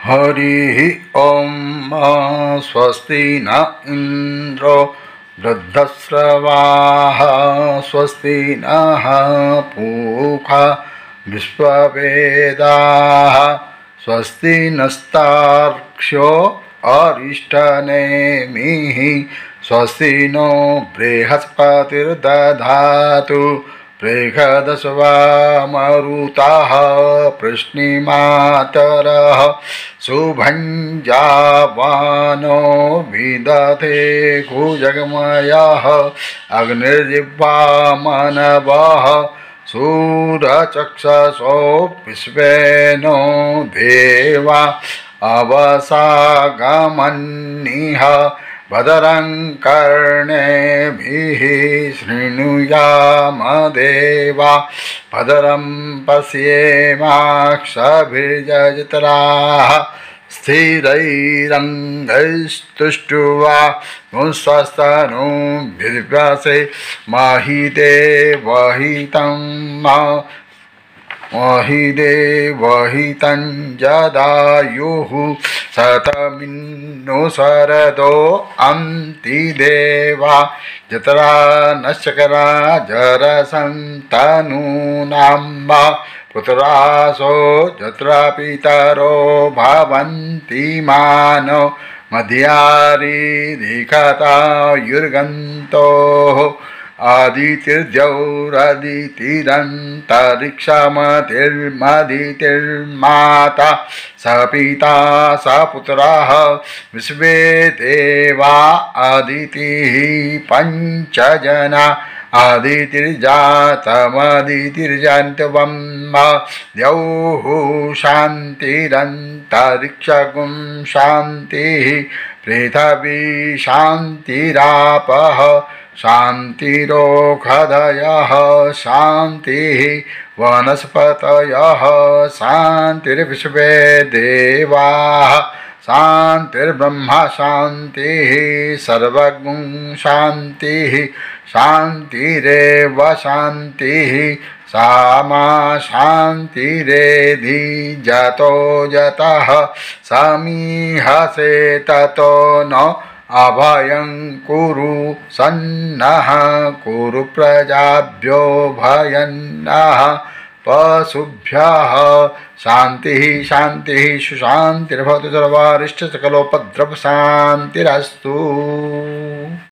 हरि ओम स्वस्ति न इंद्रो वृद्धस्रवाः स्वस्ति नः पूषा विश्ववेदाः स्वस्ति नस्तार्क्ष्यो अरिष्टनेमिः स्वस्ति नो बृहस्पतिर्दधातु बृहदस्वामरुताः पृश्निमातरः शुभञ्जावानो विदधे कुजगमयः अग्निर्जिह्वामनवः सूरचक्षसो विश्वेनो देवा अवसागमन्निह भद्रं कर्णेभिः शृणुयाम देवा भद्रं पश्येमाक्षभिर्यजत्राः स्थिरैरङ्गैस्तुष्ट्वा स्वस्तनूभिर्व्यसे महि देवहितं जदायुः शतमिन्नु शरदो अन्ति देवा जत्रा नश्चकरा जरसन्तनूनाम्बा पुत्रासो जत्रा पितरो भवन्ति मानो मध्यारिधिकतायुर्गन्तोः आदितिर्द्यौरदितिरन्तरिक्षमतिर्मदितिर्माता स पिता स पुत्रः विश्वे देवा अदितिः पञ्चजना आदितिर्जातमदितिर्जन्तवं द्यौः शान्तिरन्तरिक्षगुं शान्तिः पृथिवी शान्तिरापः शान्तिरोषधयः शान्तिः वनस्पतयः शान्तिर्विश्वे देवाः शान्तिर्ब्रह्म शान्तिः सर्वगुं शान्तिः शान्तिरेव शान्तिः सामा शान्तिरेधि जतो जतः समीहसे ततो न अभयं कुरु सन्नः कुरु प्रजाभ्यो भयन्नः पशुभ्यः शान्तिः शान्तिः सुशान्तिर्भवतु सर्वारिष्टसकलोपद्रव शान्तिरस्तु।